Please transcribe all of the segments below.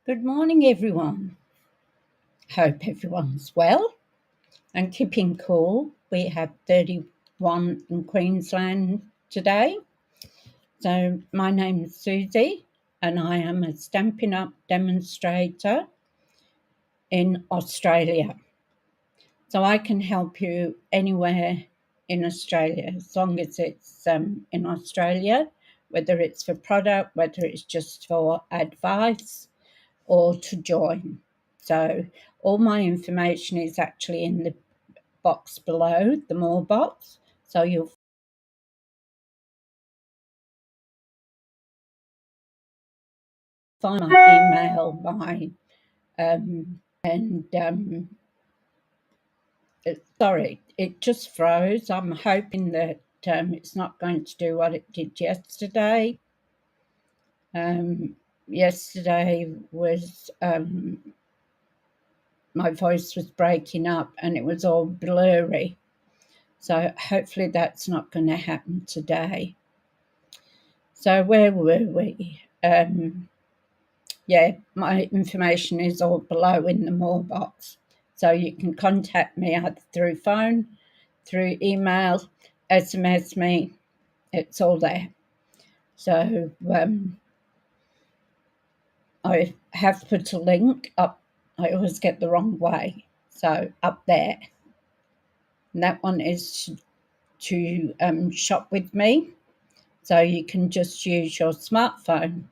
Good morning, everyone. Hope everyone's well and keeping cool. We have 31 in Queensland today. So, my name is Susie, and I am a Stampin' Up demonstrator in Australia. So, I can help you anywhere in Australia as long as it's in Australia, whether it's for product, whether it's just for advice or to join. So all my information is actually in the box below, the more box. So you'll find my email, sorry, it just froze. I'm hoping that it's not going to do what it did yesterday. Yesterday was my voice was breaking up and it was all blurry. So hopefully that's not going to happen today. So where were we? Yeah, my information is all below in the more box. So you can contact me either through phone, through email, SMS me. It's all there. So I have put a link up. I always get the wrong way. So up there. And that one is to shop with me. So you can just use your smartphone,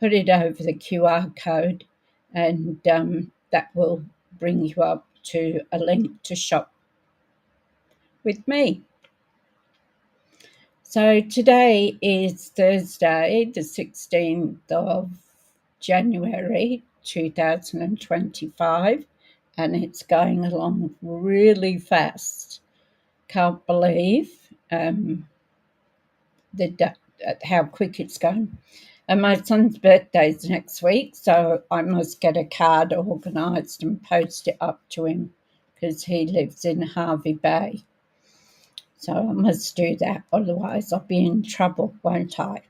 put it over the QR code, and that will bring you up to a link to shop with me. So today is Thursday, the 16th of January 2025, and it's going along really fast. Can't believe how quick it's going. And my son's birthday's next week, so I must get a card organised and post it up to him because he lives in Hervey Bay. So I must do that, otherwise I'll be in trouble, won't I?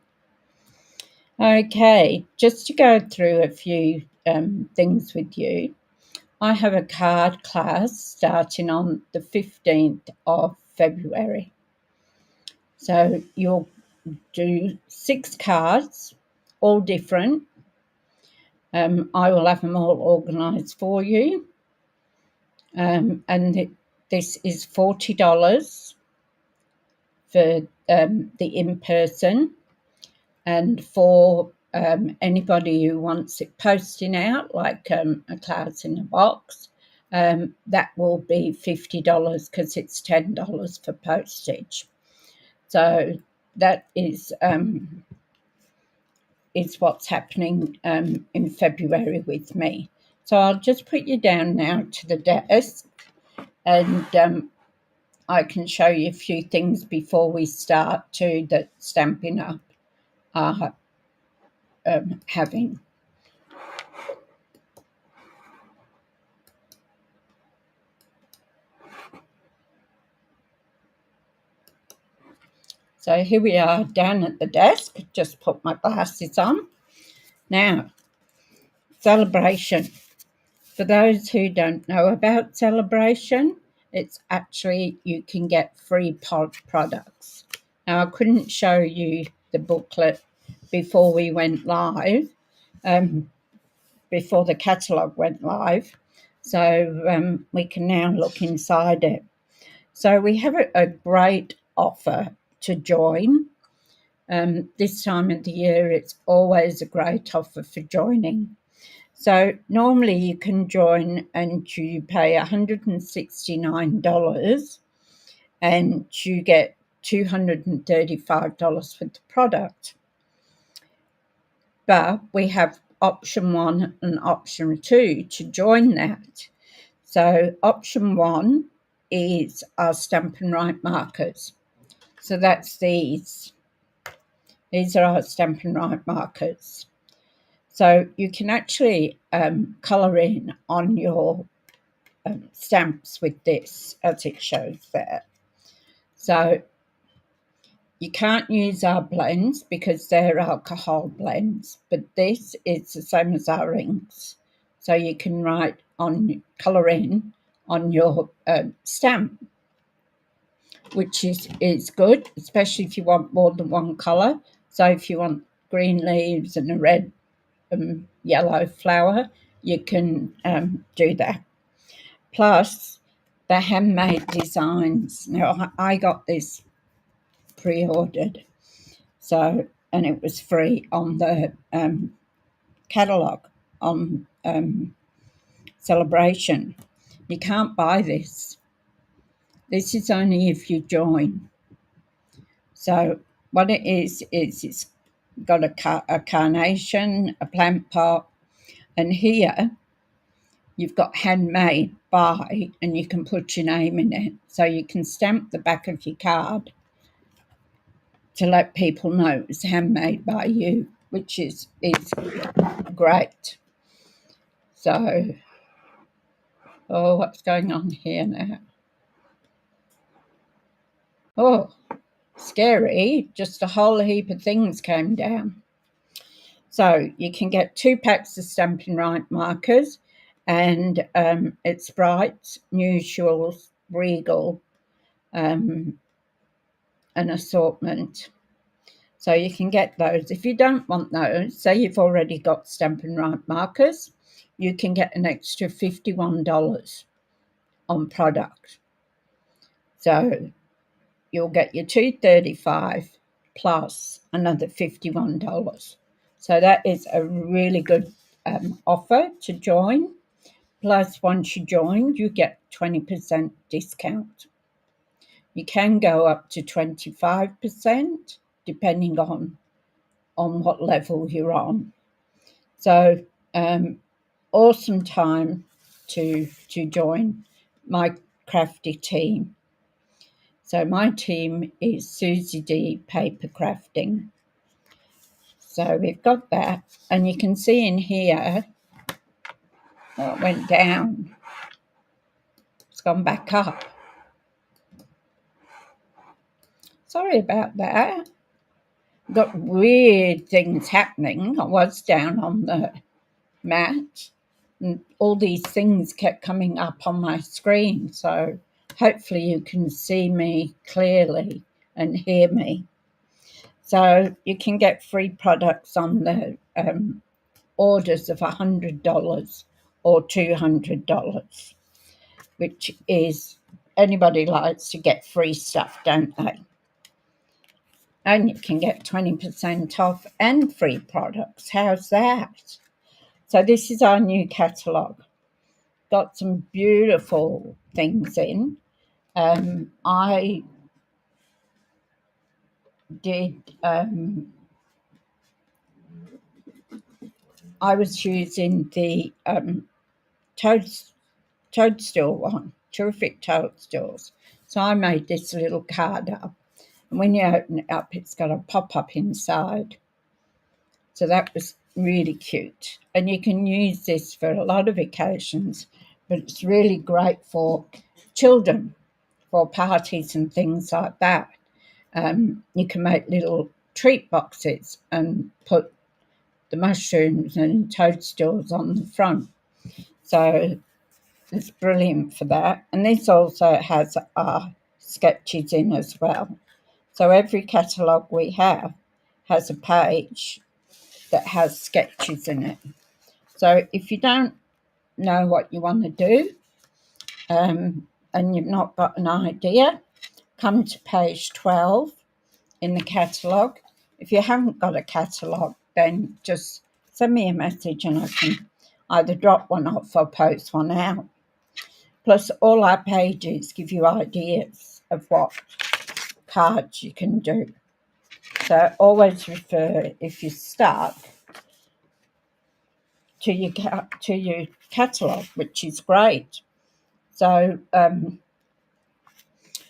Okay, just to go through a few things with you. I have a card class starting on the 15th of February. So you'll do 6 cards, all different. I will have them all organised for you. And this is $40 for the in-person. And for anybody who wants it posting out, like a class in a box, that will be $50 because it's $10 for postage. So that is what's happening in February with me. So I'll just put you down now to the desk, and I can show you a few things before we start too that Stampin' Up are having. So here we are down at the desk. Just put my glasses on. Now, Celebration. For those who don't know about Celebration, it's actually you can get free products. Now, I couldn't show you the booklet before we went live, before the catalogue went live. So we can now look inside it. So we have a great offer to join. This time of the year, it's always a great offer for joining. So normally you can join and you pay $169 and you get $235 for the product. But we have option 1 and option 2 to join that. So option 1 is our Stampin' Right markers. So that's these. These are our Stampin' Right markers. So you can actually colour in on your stamps with this, as it shows there. So You can't use our blends because they're alcohol blends, but this is the same as our inks. So you can write on, colour in on your stamp, which is good, especially if you want more than one colour. So if you want green leaves and a red yellow flower, you can do that. Plus, the handmade designs. Now, I got this pre-ordered, so, and it was free on the catalogue on Celebration. You can't buy this. This is only if you join. So what it is it's got a carnation, a plant pot, and here you've got handmade by, and you can put your name in it. So you can stamp the back of your card to let people know it's handmade by you, which is great. So, oh, what's going on here now? Oh, scary. Just a whole heap of things came down. So you can get 2 packs of Stampin' Right markers, and it's Bright, Mutuals, Regal, an assortment. So you can get those. If you don't want those, say you've already got Stampin' Right markers, you can get an extra $51 on product. So you'll get your $235 plus another $51. So that is a really good offer to join. Plus, once you join, you get 20% discount. You can go up to 25% depending on what level you're on. So awesome time to join my crafty team. So my team is Susie D Paper Crafting. So we've got that, and you can see in here, oh, it went down. It's gone back up. Sorry about that. Got weird things happening. I was down on the mat, and all these things kept coming up on my screen. So hopefully you can see me clearly and hear me. So you can get free products on the orders of $100 or $200, which is, anybody likes to get free stuff, don't they? And you can get 20% off and free products. How's that? So this is our new catalogue. Got some beautiful things in. I did, I was using the toadstool one, terrific toadstools. So I made this little card up. And when you open it up, it's got a pop-up inside. So that was really cute. And you can use this for a lot of occasions, but it's really great for children, for parties and things like that. You can make little treat boxes and put the mushrooms and toadstools on the front. So it's brilliant for that. And this also has our sketches in as well. So every catalogue we have has a page that has sketches in it. So if you don't know what you want to do and you've not got an idea, come to page 12 in the catalogue. If you haven't got a catalogue, then just send me a message and I can either drop one off or post one out. Plus, all our pages give you ideas of what cards you can do. So always refer, if you're stuck, to your catalogue, which is great. So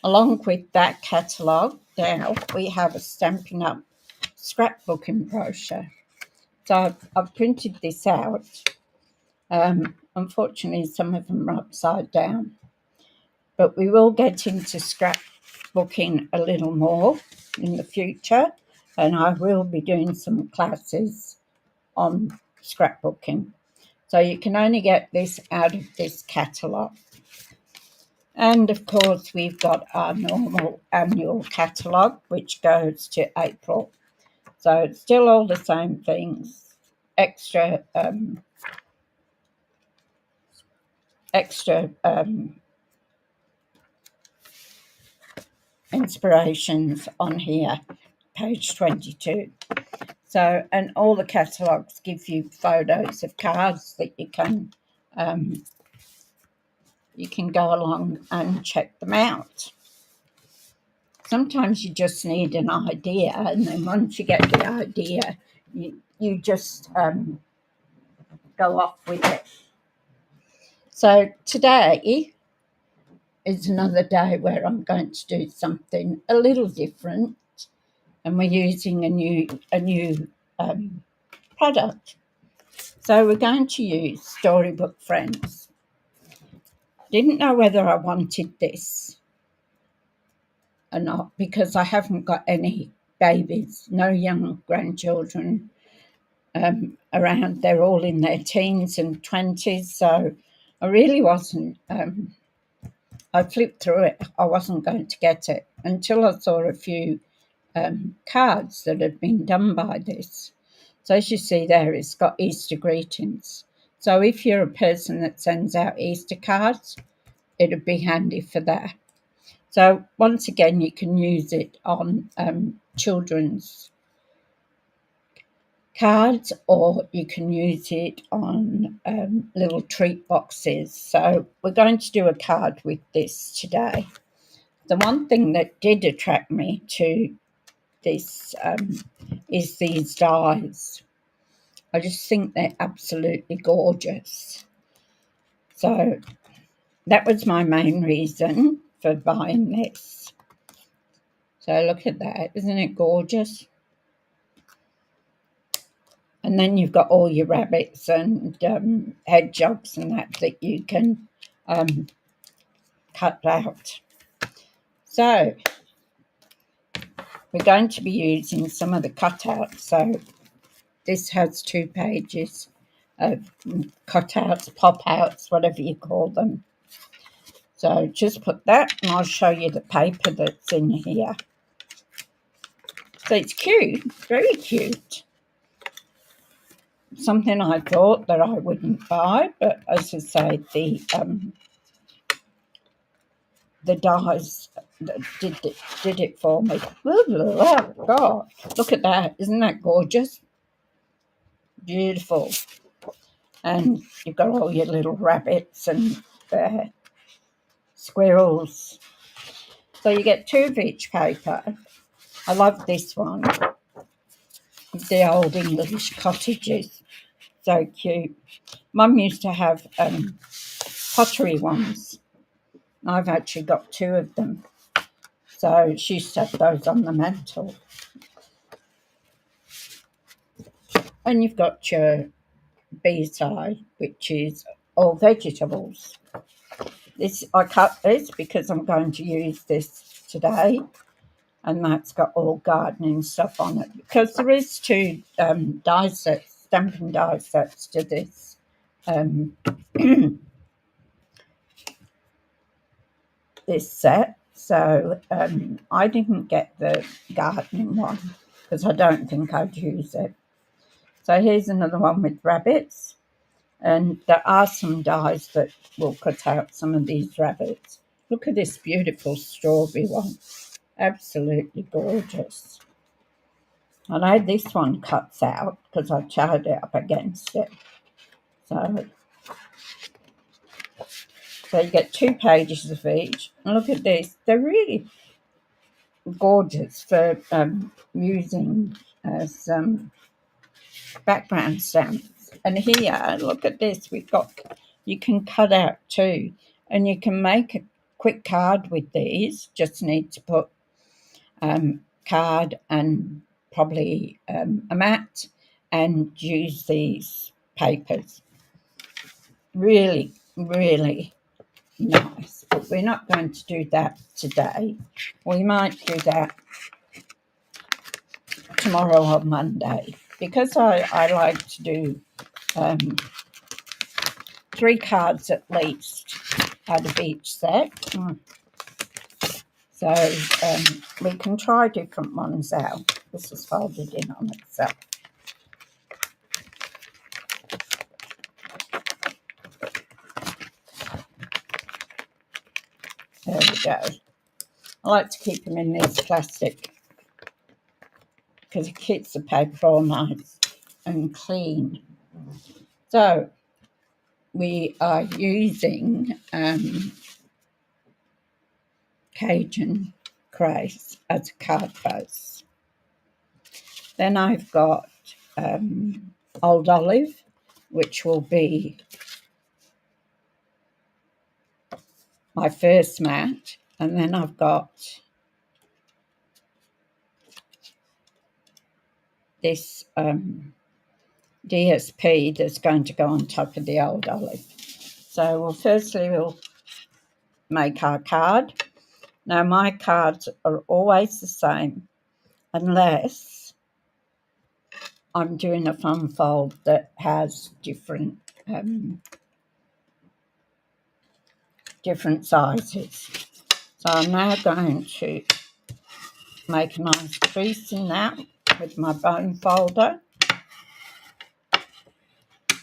along with that catalogue, now we have a Stampin' Up scrapbooking brochure. So I've printed this out. Unfortunately, some of them are upside down. but we will get into scrapbooking a little more in the future, and I will be doing some classes on scrapbooking. So you can only get this out of this catalogue. And of course, we've got our normal annual catalogue, which goes to April. So it's still all the same things, extra inspirations on here, page 22. So, and all the catalogues give you photos of cards that you can go along and check them out. Sometimes you just need an idea, and then once you get the idea, you just go off with it. So today is another day where I'm going to do something a little different, and we're using a new product. So we're going to use Storybook Friends. Didn't know whether I wanted this or not because I haven't got any babies, no young grandchildren around. They're all in their teens and 20s, so I really wasn't. I flipped through it. I wasn't going to get it until I saw a few cards that had been done by this. So as you see there, it's got Easter greetings. So if you're a person that sends out Easter cards, it'd be handy for that. So once again, you can use it on children's cards, or you can use it on little treat boxes. So we're going to do a card with this today. The one thing that did attract me to this is these dies. I just think they're absolutely gorgeous. So that was my main reason for buying this. So look at that, isn't it gorgeous? And then you've got all your rabbits and hedgehogs and that you can cut out. So we're going to be using some of the cutouts. So this has 2 pages of cutouts, pop-outs, whatever you call them. So just put that, and I'll show you the paper that's in here. So it's cute, very cute. Something I thought that I wouldn't buy, but as I say, the dies that did it for me. Oh, God, look at that. Isn't that gorgeous? Beautiful. And you've got all your little rabbits and squirrels. So you get 2 of each paper. I love this one. The old English cottages. So cute. Mum used to have pottery ones. I've actually got 2 of them. So she set those on the mantel. And you've got your B-side, which is all vegetables. I cut this because I'm going to use this today, and that's got all gardening stuff on it. Because there is 2 die sets, Stampin' die sets to this. This set. So I didn't get the gardening one because I don't think I'd use it. So here's another one with rabbits, and there are some dies that will cut out some of these rabbits. Look at this beautiful strawberry one. Absolutely gorgeous. I know this one cuts out because I charred it up against it. So you get 2 pages of each. And look at this. They're really gorgeous for using as background stamps. And here, look at this. You can cut out 2, and you can make a quick card with these. Just need to put card and probably a mat and use these papers. Really, really nice, but we're not going to do that today. We might do that tomorrow or Monday, because I like to do 3 cards at least out of each set. So we can try different ones out. This is folded in on itself. There we go. I like to keep them in this plastic because it keeps the paper all nice and clean. So we are using Cajun Craze as a card base. Then I've got Old Olive, which will be my first mat, and then I've got this DSP that's going to go on top of the Old Olive. So firstly we'll make our card. Now my cards are always the same unless I'm doing a fun fold that has different sizes. So I'm now going to make a nice crease in that with my bone folder.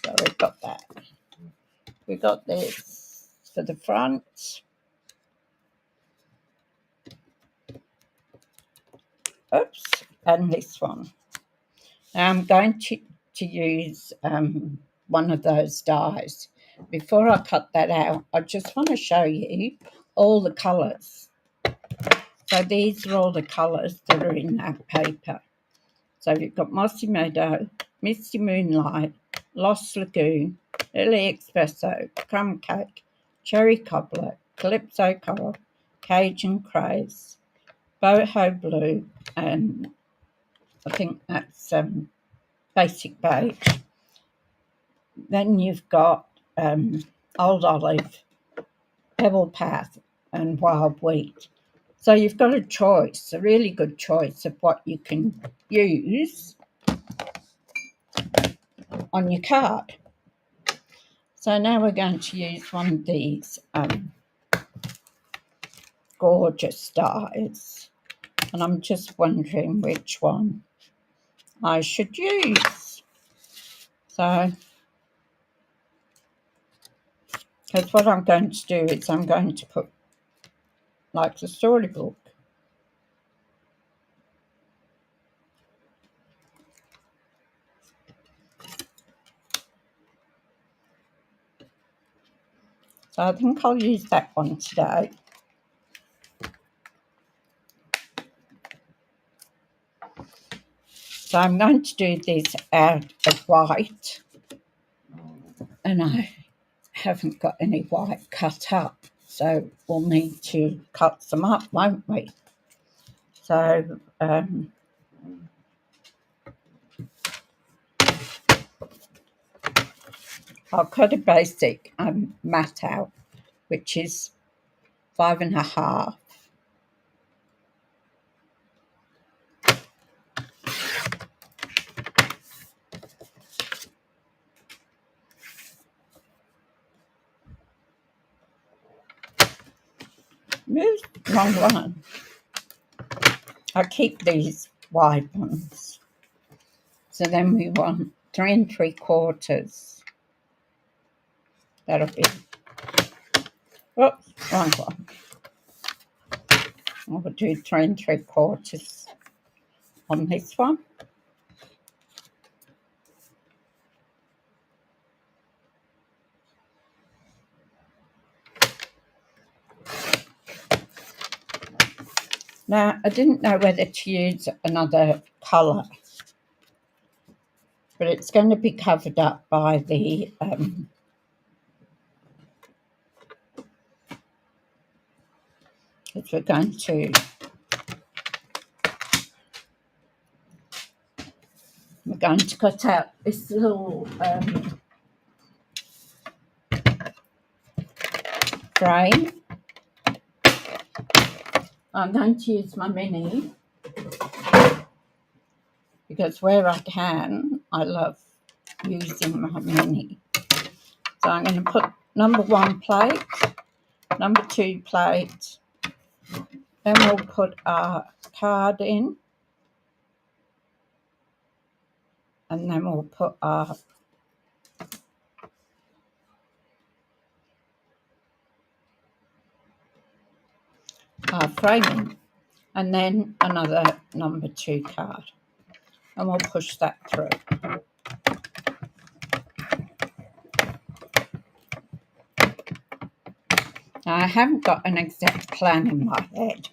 So we've got that. We've got this for the front. Oops, and this one. Now I'm going to use one of those dies. Before I cut that out, I just want to show you all the colours. So these are all the colours that are in that paper. So you've got Mossy Meadow, Misty Moonlight, Lost Lagoon, Lily Espresso, Crumb Cake, Cherry Cobbler, Calypso Coral, Cajun Craze, Boho Blue, and I think that's Basic Beige. Then you've got Old Olive, Pebble Path, and Wild Wheat. So you've got a choice, a really good choice of what you can use on your card. So now we're going to use one of these gorgeous dies, and I'm just wondering which one I should use. So, because what I'm going to do is I'm going to put like the Storybook. So I think I'll use that one today. So I'm going to do this out of white, and I haven't got any white cut up, so we'll need to cut some up, won't we? So I'll cut a basic mat out, which is 5.5. Move, wrong one. I keep these wide ones. So then we want 3 3/4. That'll be. Oops, wrong one. I'll do 3 3/4 on this one. Now, I didn't know whether to use another colour, but it's going to be covered up by the because we're going to cut out this little frame. I'm going to use my mini because where I can, I love using my mini. So I'm going to put number 1 plate, number 2 plate, then we'll put our card in, and then we'll put our frame in, and then another number 2 card, and we'll push that through. Now, I haven't got an exact plan in my head.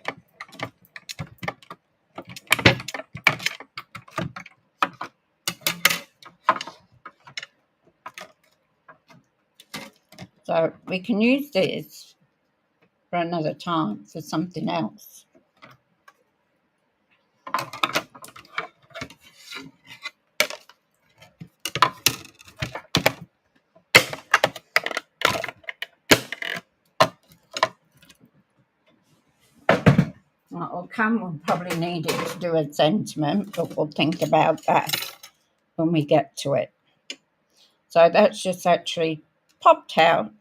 So we can use this for another time for something else. We'll probably need it to do a sentiment, but we'll think about that when we get to it. So that's just actually popped out.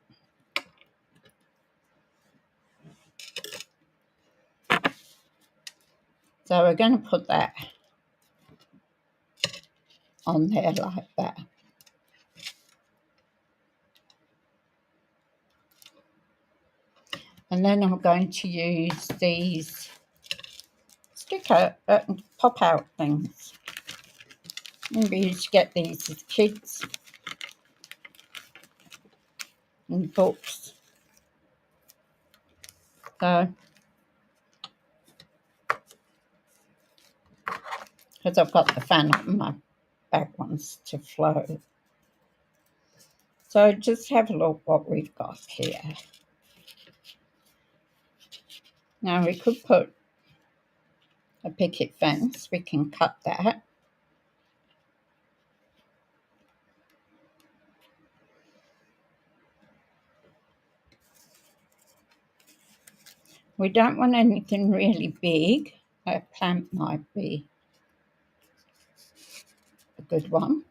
So we're going to put that on there like that. And then I'm going to use these sticker pop out things. Maybe you used to get these as kids in books. So, because I've got the fan on my back wants to flow. So just have a look what we've got here. Now we could put a picket fence. We can cut that. We don't want anything really big. A plant might be a good one.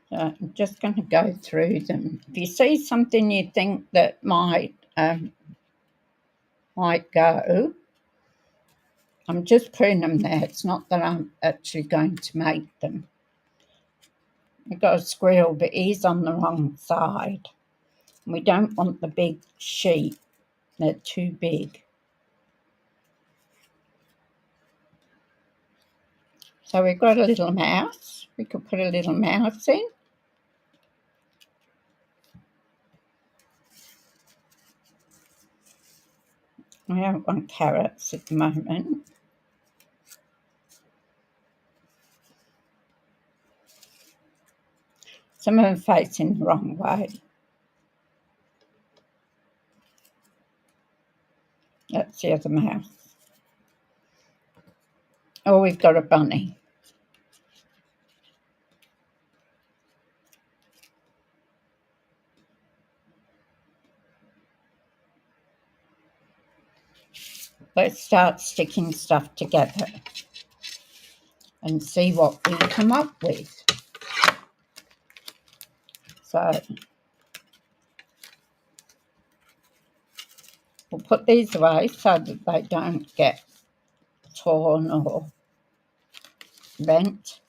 So I'm just going to go through them. If you see something you think that might go, I'm just putting them there. It's not that I'm actually going to make them. We've got a squirrel, but he's on the wrong side. We don't want the big sheet. They're too big. So we've got a little mouse. We could put a little mouse in. I don't want carrots at the moment. Some of them facing the wrong way. That's the other mouse. Oh, we've got a bunny. Let's start sticking stuff together and see what we come up with. So we'll put these away so that they don't get torn or bent.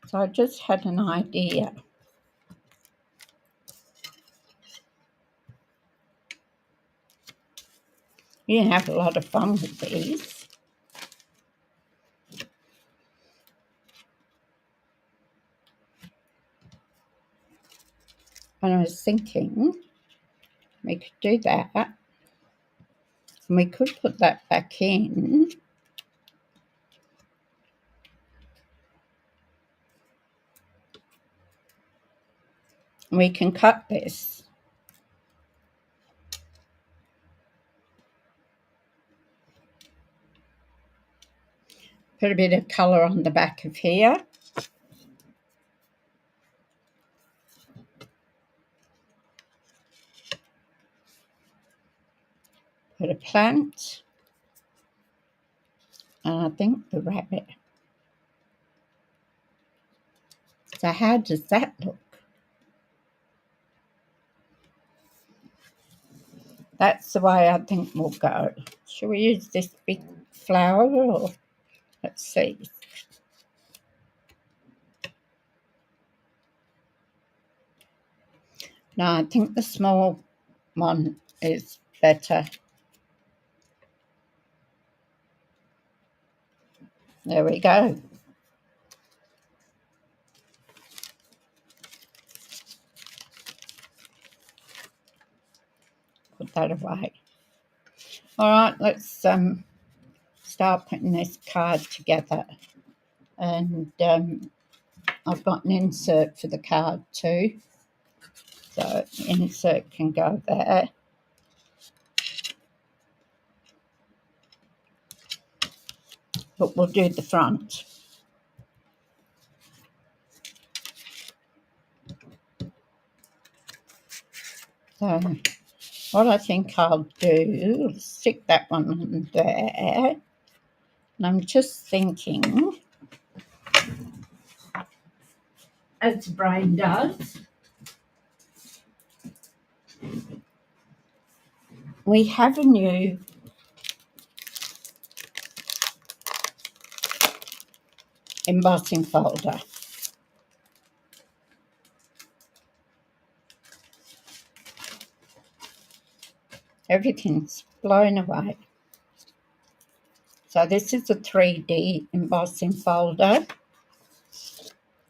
So I just had an idea. You can have a lot of fun with these. And I was thinking we could do that. And we could put that back in. We can cut this. Put a bit of colour on the back of here. Put a plant. And I think the rabbit. So how does that look? That's the way I think we'll go. Shall we use this big flower or let's see. No, I think the small one is better. There we go. Put that away. All right, let's start putting this card together. And I've got an insert for the card too. So the insert can go there. But we'll do the front. So what I think I'll do, stick that one on there. And I'm just thinking, as the brain does, we have a new embossing folder. Everything's blown away. So this is a 3D embossing folder.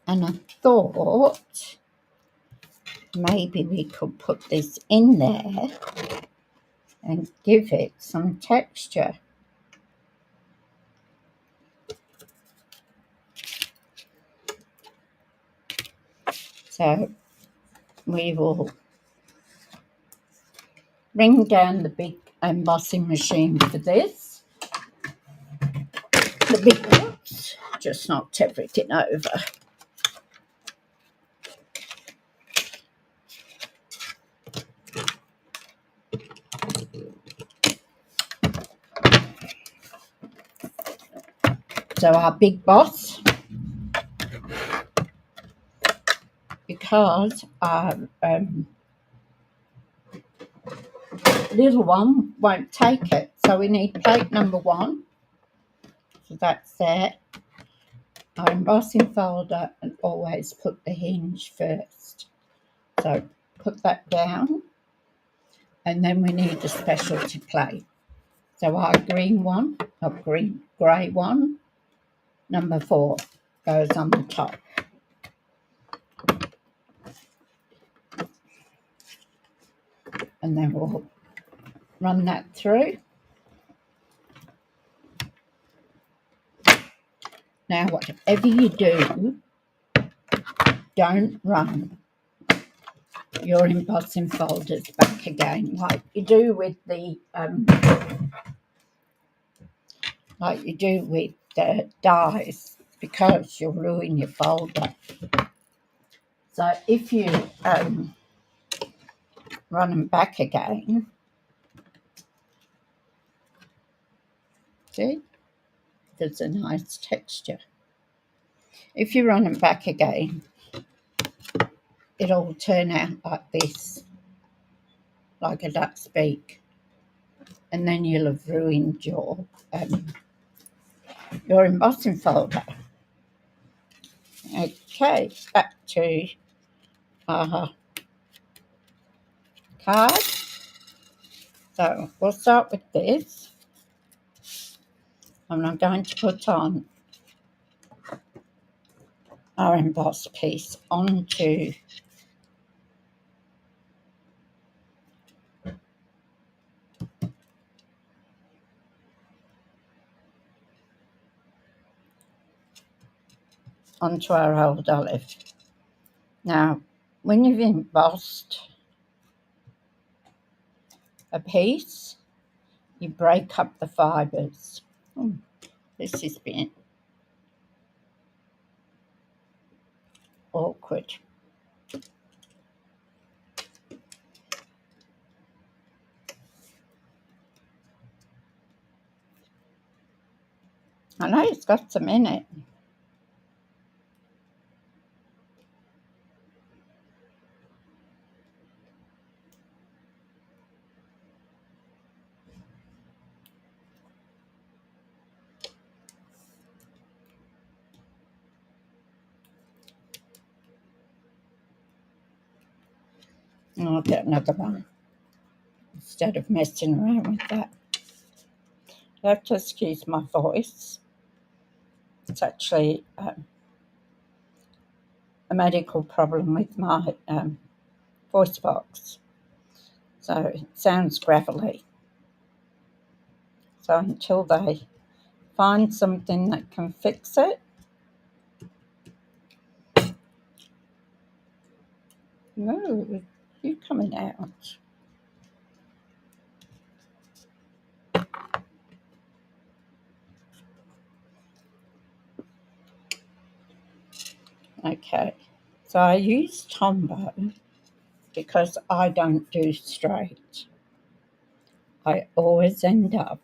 And I thought maybe we could put this in there and give it some texture. So we will bring down the big embossing machine for this. The big ones just knocked everything over. So our big boss, because our little one won't take it, so we need plate number 1. So that's there. Our embossing folder, and always put the hinge first. So put that down, and then we need a specialty plate. So our green one, our grey one, number 4, goes on the top. And then we'll run that through. Now, whatever you do, don't run your embossing folders back again like you do with the dies, because you'll ruin your folder. So if you run them back again, see, there's a nice texture. If you run them back again, it'll turn out like this, like a duck's beak, and then you'll have ruined your embossing folder. Okay, back to our card. So we'll start with this. And I'm going to put on our embossed piece onto our old olive. Now, when you've embossed a piece, you break up the fibres. This has been awkward. I know it's got some in it. And I'll get another one instead of messing around with that. You have to excuse my voice. It's actually a medical problem with my voice box. So it sounds gravelly. So until they find something that can fix it. No, you coming out. Okay, so I use Tombow because I don't do straight. I always end up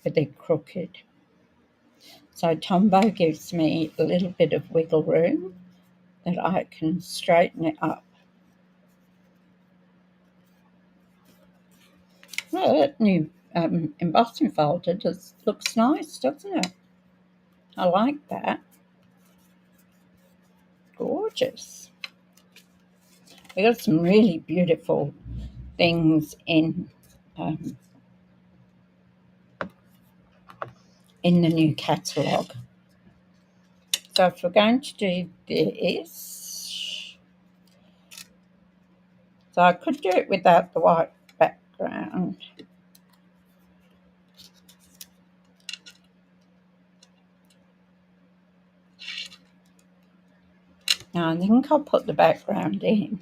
with it crooked. So Tombow gives me a little bit of wiggle room that I can straighten it up. Well, that new embossing folder looks nice, doesn't it? I like that. Gorgeous. We got some really beautiful things in the new catalogue. So if we're going to do this, so I could do it without the white background. Now I think I'll put the background in.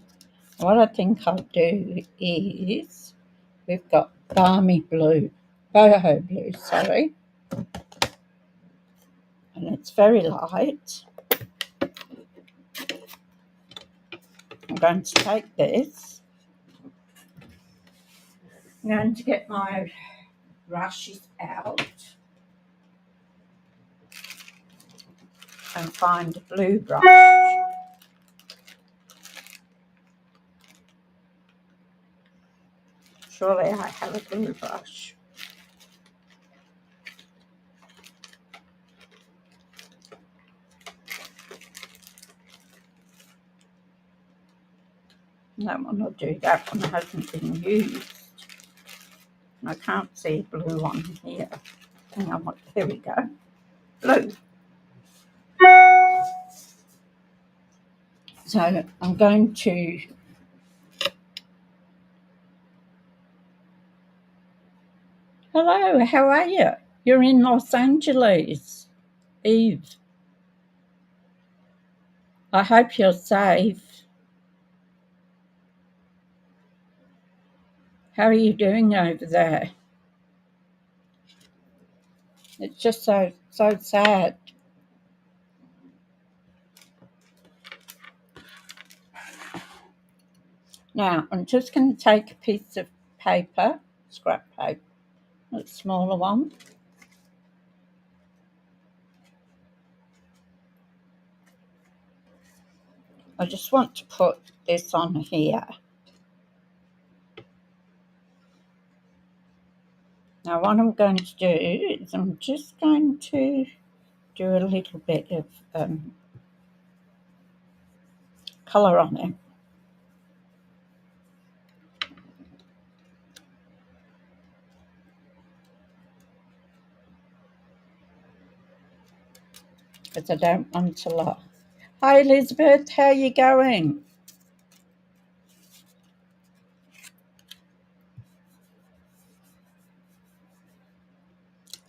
What I think I'll do is, we've got boho blue, sorry, and it's very light. I'm going to take this. I'm going to get my brushes out and find a blue brush. Surely I have a blue brush. That one will do. That one hasn't been used. I can't see a blue one here. Hang on, here we go. Blue. So I'm going to hello, how are you? You're in Los Angeles, Eve. I hope you're safe. How are you doing over there? It's just so sad. Now, I'm just going to take a piece of paper, scrap paper, a smaller one. I just want to put this on here. Now, what I'm going to do is I'm just going to do a little bit of colour on it. Because I don't want a lot. Hi Elizabeth, how are you going?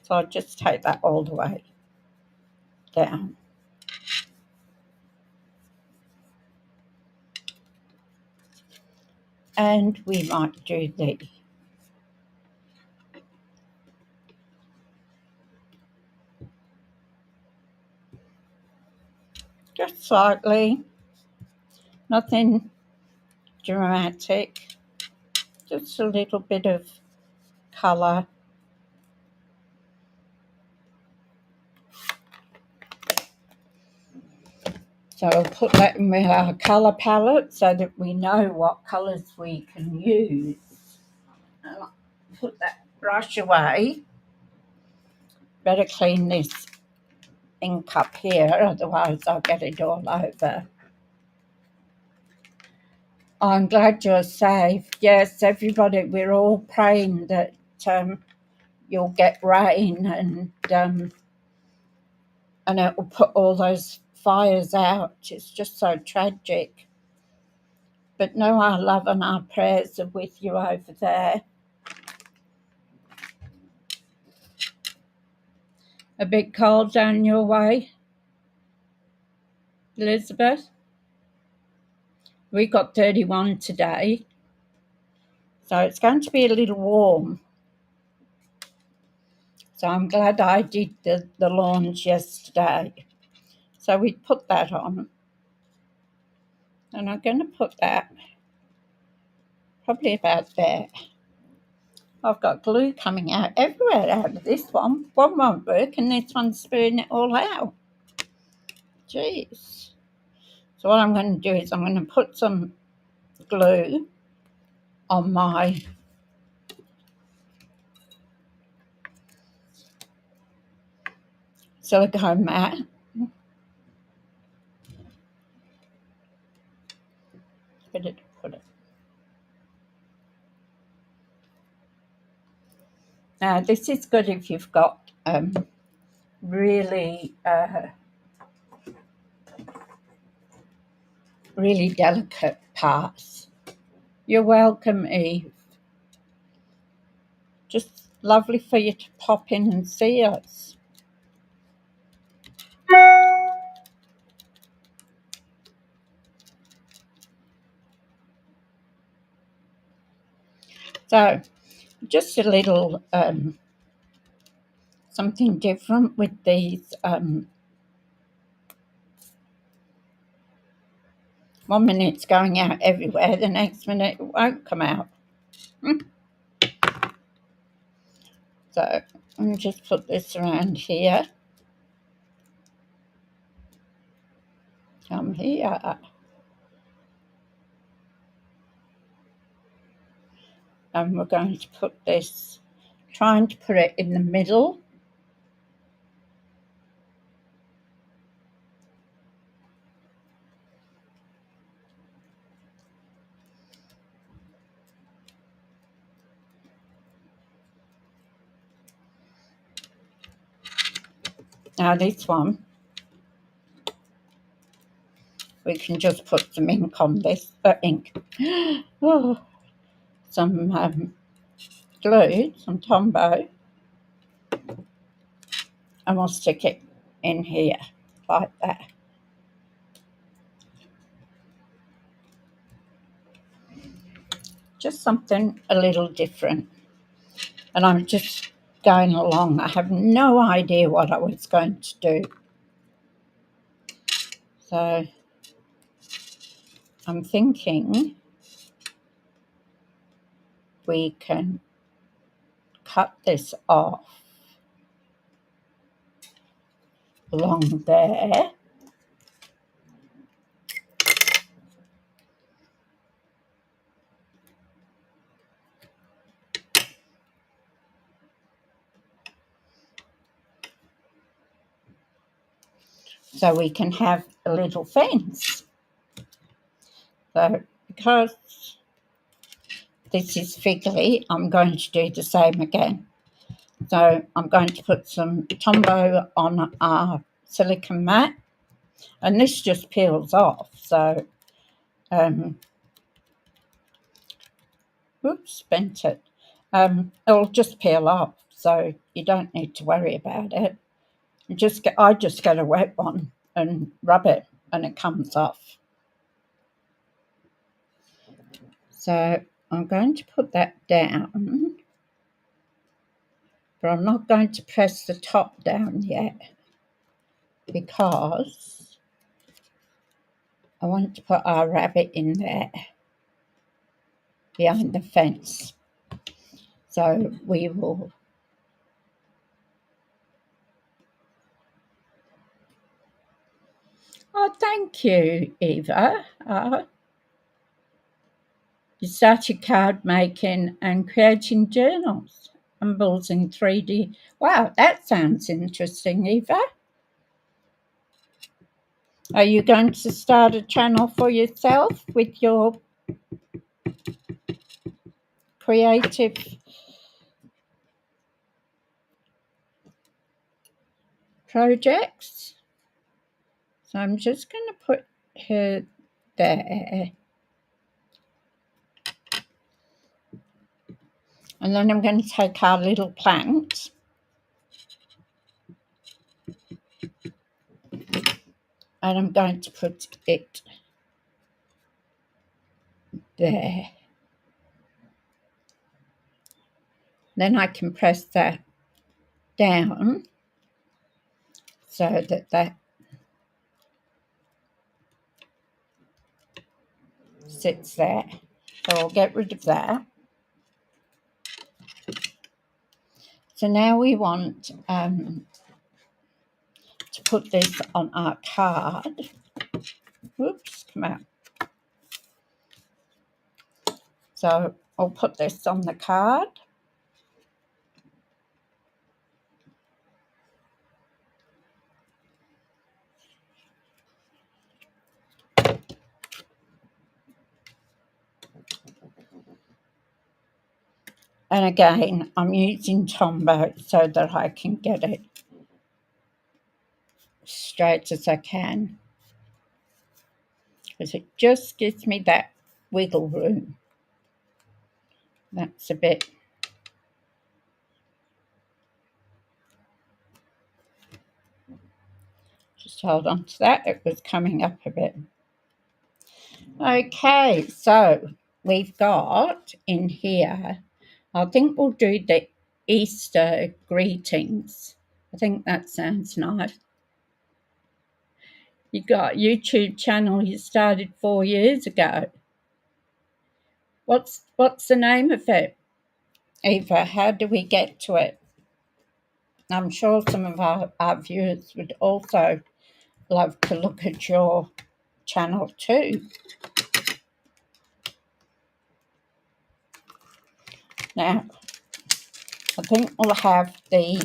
So I'll just take that all the way down. And we might do the just slightly, nothing dramatic, just a little bit of colour. So I'll put that in our colour palette so that we know what colours we can use. And I'll put that brush away. Better clean this ink up here, otherwise I'll get it all over. I'm glad you're safe. Yes, everybody, we're all praying that you'll get rain and it will put all those fires out. It's just so tragic. But know our love and our prayers are with you over there. A bit cold down your way, Elizabeth? We got 31 today, so it's going to be a little warm. So I'm glad I did the lawns yesterday. So we put that on. And I'm going to put that probably about there. I've got glue coming out everywhere out of this one. One won't work and this one's spewing it all out. Jeez. So what I'm going to do is I'm going to put some glue on my silicone mat. Put it. Now this is good if you've got really really delicate parts. You're welcome, Eve. Just lovely for you to pop in and see us. So just a little something different with these. 1 minute it's going out everywhere, the next minute it won't come out. So let me just put this around here. Come here. And we're going to put this, trying to put it in the middle. Now this one, we can just put some ink on this, oh, some glue, some Tombow, and we'll stick it in here like that. Just something a little different. And I'm just going along. I have no idea what I was going to do. So I'm thinking we can cut this off along there. So we can have a little fence. So because this is figgly, I'm going to do the same again. So I'm going to put some Tombow on our silicone mat, and this just peels off. So, oops, bent it. It'll just peel off, so you don't need to worry about it. I just get a wet one and rub it, and it comes off. So I'm going to put that down, but I'm not going to press the top down yet because I want to put our rabbit in there behind the fence. So we will Oh, thank you, Eva. You started card making and creating journals and balls in 3D. Wow, that sounds interesting, Eva. Are you going to start a channel for yourself with your creative projects? So I'm just going to put her there. And then I'm going to take our little plant and I'm going to put it there. Then I can press that down so that sits there. So I'll get rid of that. So now we want to put this on our card. Whoops, come out. So I'll put this on the card. And again, I'm using Tombow so that I can get it straight as I can. Because it just gives me that wiggle room. That's a bit. Just hold on to that. It was coming up a bit. Okay, so we've got in here, I think we'll do the Easter greetings. I think that sounds nice. You got a YouTube channel you started 4 years ago. What's the name of it, Eva? How do we get to it? I'm sure some of our viewers would also love to look at your channel too. Now, I think we'll have the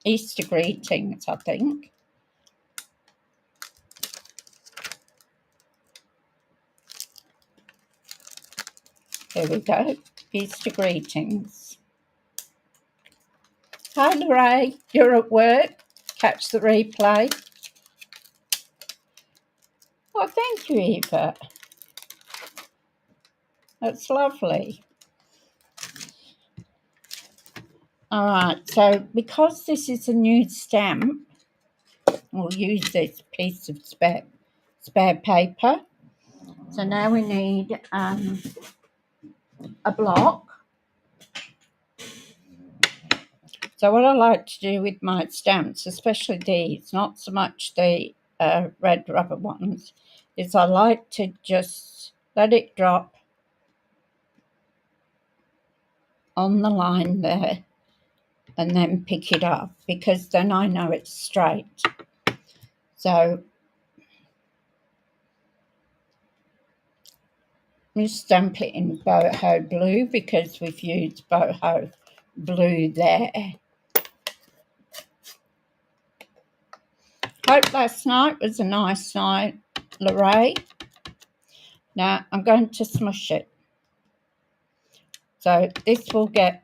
Easter greetings, I think. There we go. Easter greetings. Hi, Lorraine. You're at work. Catch the replay. Oh, thank you, Eva. That's lovely. All right, so because this is a new stamp, we'll use this piece of spare paper. So now we need a block. So what I like to do with my stamps, especially these, not so much the red rubber ones, is I like to just let it drop on the line there and then pick it up, because then I know it's straight. So we stamp it in boho blue because we've used boho blue there. Hope last night was a nice night, Lorraine. Now I'm going to smush it. So this will get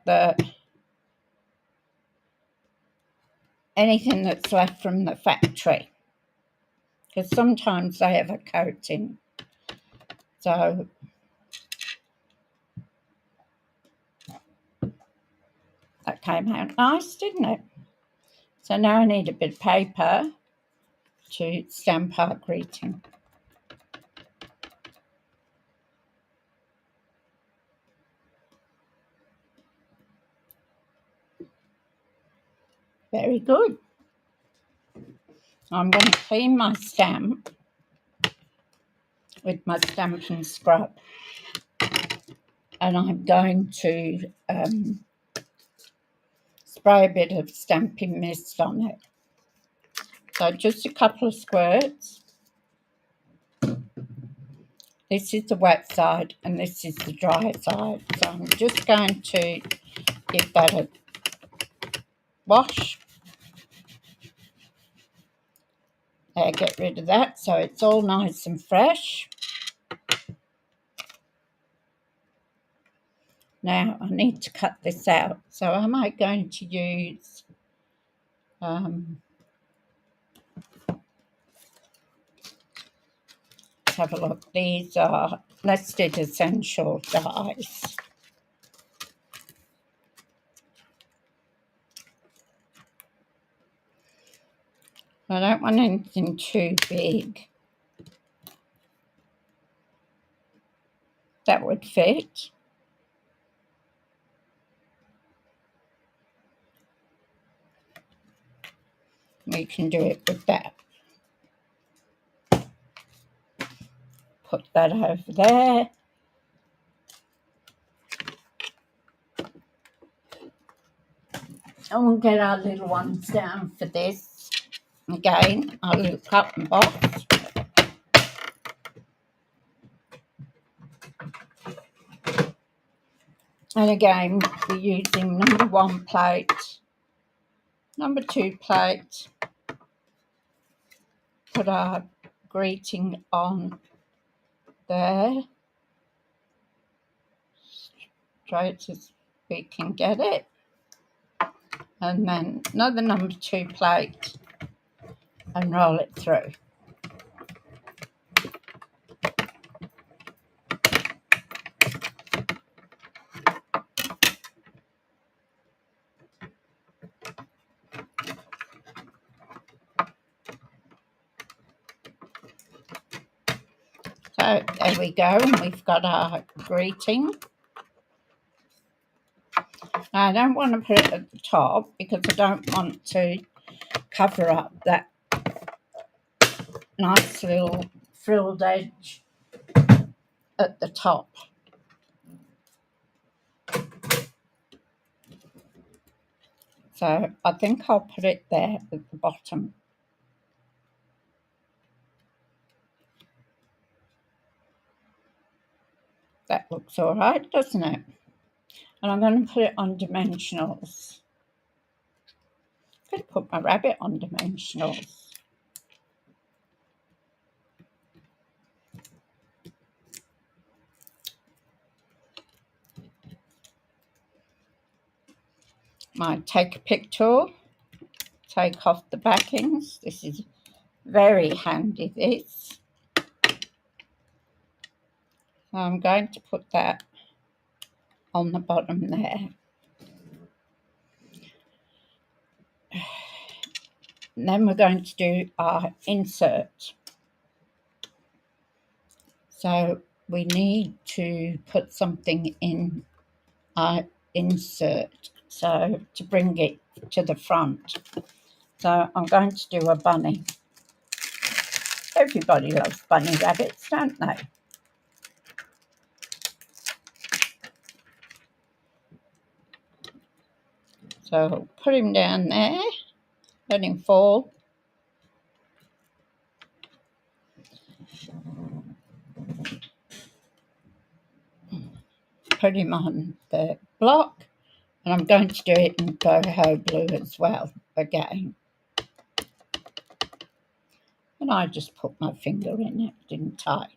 anything that's left from the factory, because sometimes they have a coating. So that came out nice, didn't it? So now I need a bit of paper to stamp our greeting. Very good. I'm going to clean my stamp with my Stampin' scrub, and I'm going to spray a bit of Stampin' mist on it. So just a couple of squirts. This is the wet side and this is the dry side. So I'm just going to give that a wash. There, get rid of that so it's all nice and fresh. Now I need to cut this out. So am I going to use let's have a look. These are Nested Essential dies. I don't want anything too big. That would fit. We can do it with that. Put that over there. And we'll get our little ones down for this. Again, our little cut and box. And again, we're using number 1 plate, number 2 plate. Put our greeting on there, straight as we can get it. And then another number 2 plate and roll it through. So there we go, and we've got our greeting. Now I don't want to put it at the top because I don't want to cover up that nice little frilled edge at the top. So I think I'll put it there at the bottom. That looks all right, doesn't it? And I'm going to put it on dimensionals. I'm going to put my rabbit on dimensionals. Might take a pick tool, take off the backings. This is very handy, this. So I'm going to put that on the bottom there. And then we're going to do our insert. So we need to put something in our insert, so to bring it to the front. So I'm going to do a bunny. Everybody loves bunny rabbits, don't they? So put him down there, let him fall. Put him on the block, and I'm going to do it in boho blue as well again. And I just put my finger in it, didn't I?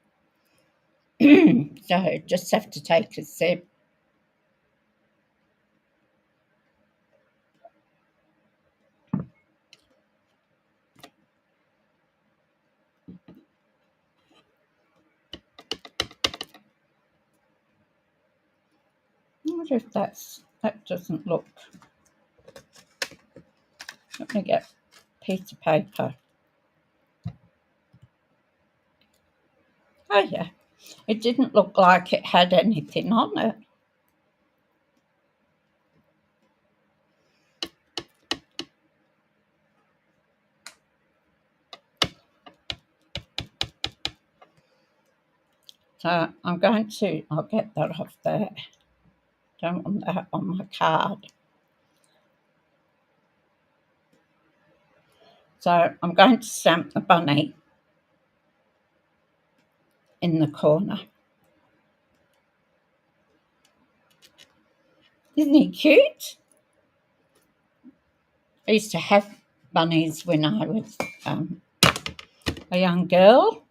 So just have to take a sip. I wonder if that doesn't look. Let me get a piece of paper. Oh yeah, it didn't look like it had anything on it. So I'll get that off there. Don't want that on my card. So I'm going to stamp the bunny in the corner. Isn't he cute? I used to have bunnies when I was a young girl.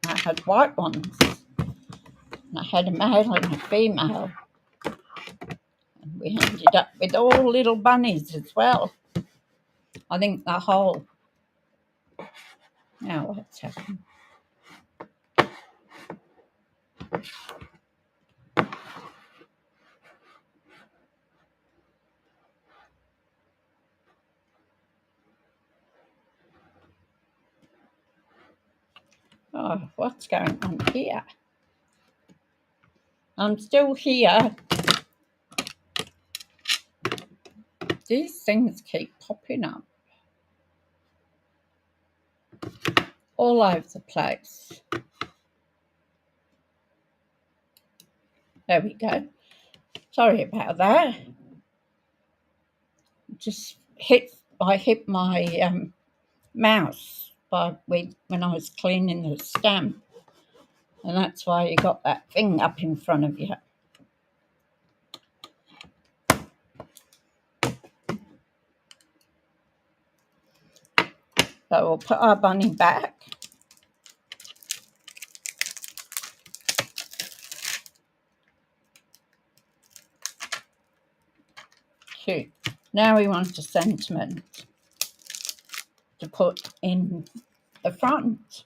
I had white ones. And I had a male and a female. And we ended up with all little bunnies as well. I think the whole... Now what's happening? Oh, what's going on here? I'm still here. These things keep popping up all over the place. There we go. Sorry about that. I hit my mouse when I was cleaning the stamp, and that's why you got that thing up in front of you. So we'll put our bunny back. Cute. Now we want a sentiment to put in the front.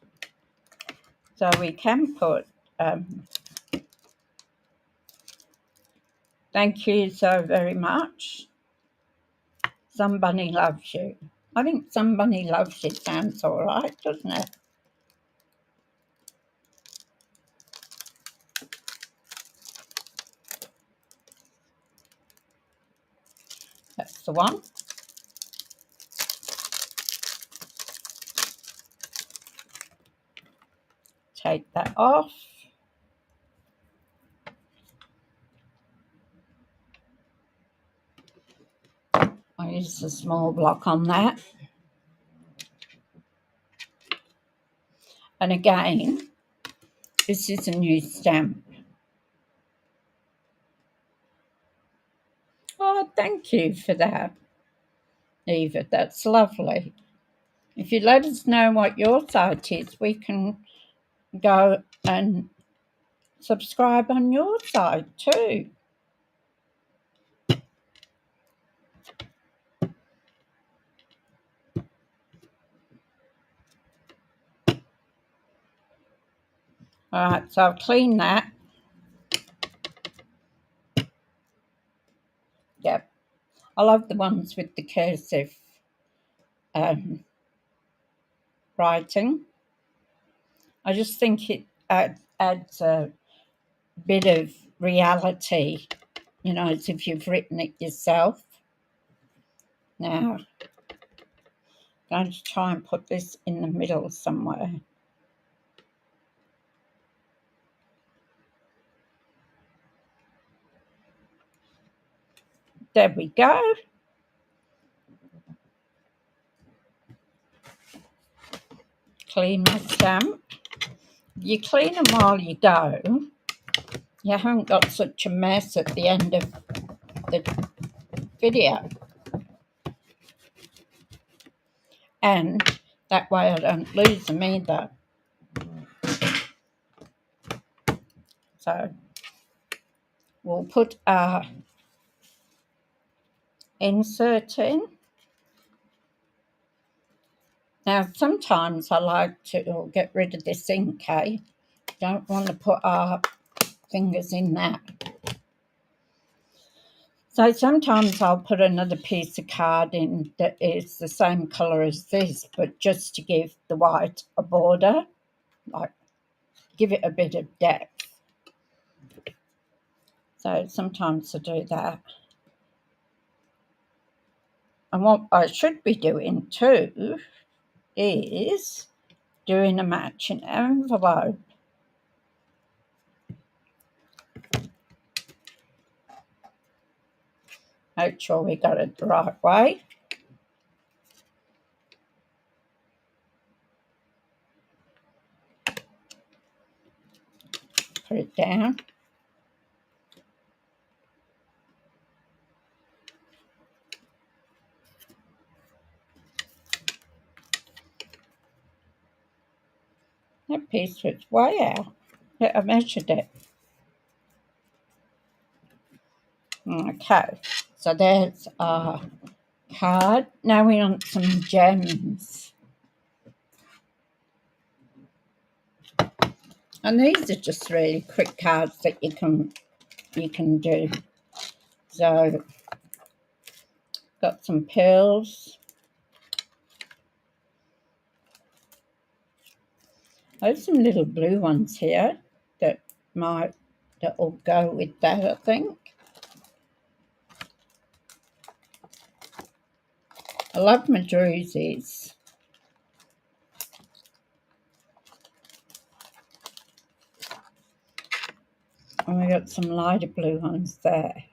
So we can put, thank you so very much. Somebody loves you. I think somebody loves you sounds all right, doesn't it? That's the one. Take that off. I use a small block on that. And again, this is a new stamp. Oh, thank you for that, Eva. That's lovely. If you let us know what your site is, we can go and subscribe on your side too. All right, so I'll clean that. Yep. I love the ones with the cursive writing. I just think it adds a bit of reality, you know, as if you've written it yourself. Now, I'm going to try and put this in the middle somewhere. There we go. Clean my stamp. You clean them while you go. You haven't got such a mess at the end of the video. And that way I don't lose them either. So we'll put our insert in. Now, sometimes I like to get rid of this ink, Don't want to put our fingers in that. So sometimes I'll put another piece of card in that is the same colour as this, but just to give the white a border, like give it a bit of depth. So sometimes I do that. And what I should be doing too is doing a matching envelope. Make sure we got it the right way. Put it down. That piece was way out. Yeah, I measured it. Okay, so there's our card. Now we want some gems. And these are just really quick cards that you can do. So got some pearls. I have some little blue ones here that will go with that, I think. I love my drusies. And we got some lighter blue ones there.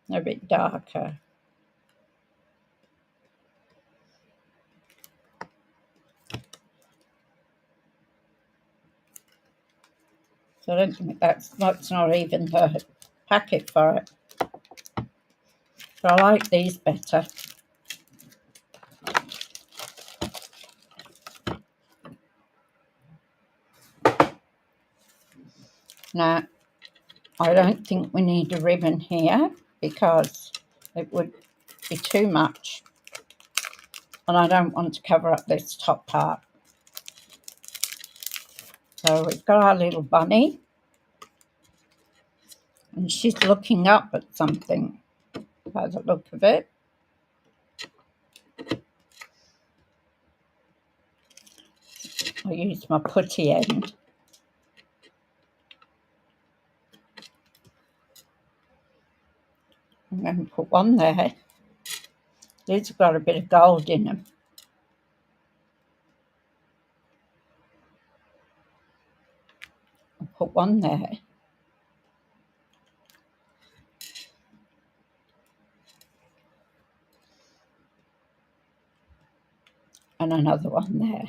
They're a bit darker. So I don't think that's not even the packet for it. But I like these better. Now, I don't think we need a ribbon here because it would be too much. And I don't want to cover up this top part. So we've got our little bunny. And she's looking up at something by the look of it. I'll use my putty end. I'm going to put one there. These have got a bit of gold in them. I'll put one there. And another one there.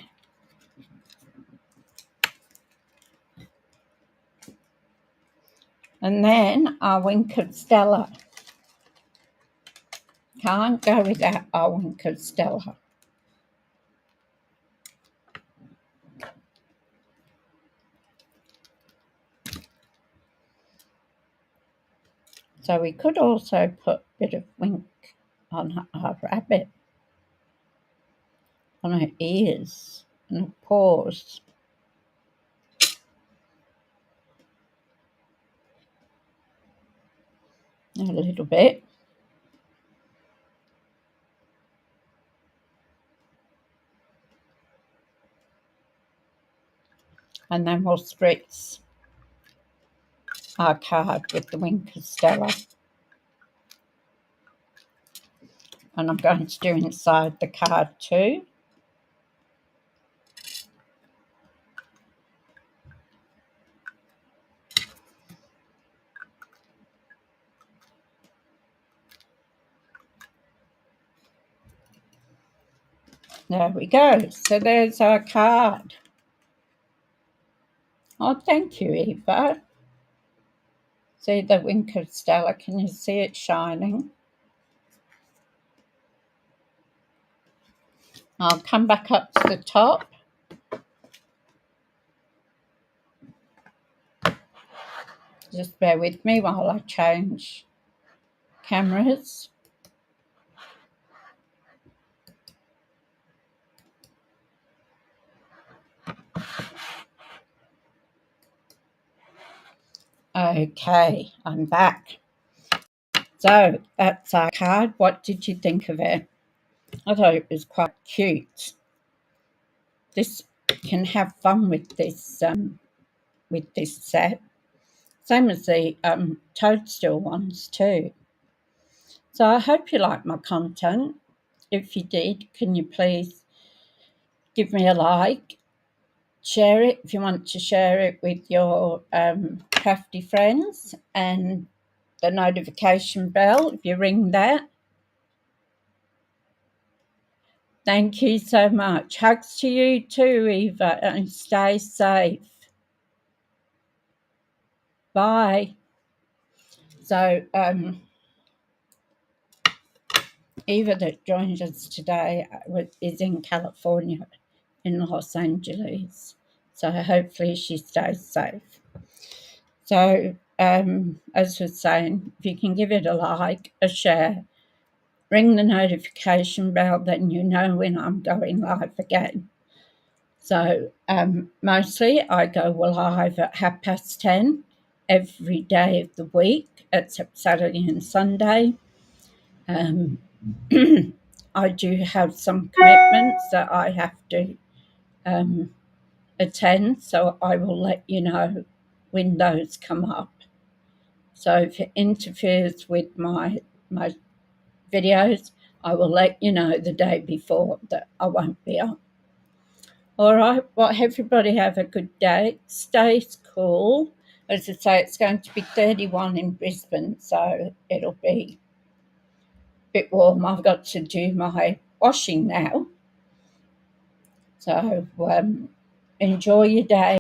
And then our winkered Stella. Can't go without our winkered Stella. So we could also put a bit of wink on our rabbit, on her ears and her paws. A little bit. And then we'll spritz our card with the winkered Stella. And I'm going to do inside the card too. There we go. So there's our card. Oh, thank you, Eva. See the winkered Stella? Can you see it shining? I'll come back up to the top. Just bear with me while I change cameras. Okay, I'm back. So that's our card. What did you think of it? I thought it was quite cute. This can have fun with this set. Same as the toadstool ones too. So I hope you like my content. If you did, can you please give me a like? Share it if you want to share it with your crafty friends, and the notification bell if you ring that. Thank you so much. Hugs to you too, Eva, and stay safe. Bye. So, Eva that joined us today is in California, in Los Angeles. So hopefully she stays safe. So, as I was saying, if you can give it a like, a share, ring the notification bell, then you know when I'm going live again. So mostly I go live at 10:30 every day of the week, except Saturday and Sunday. I do have some commitments that I have to attend, so I will let you know when those come up. So if it interferes with my videos, I will let you know the day before that I won't be on. All right, well, everybody have a good day. Stay cool. As I say, it's going to be 31 in Brisbane, so it'll be a bit warm. I've got to do my washing now. So enjoy your day.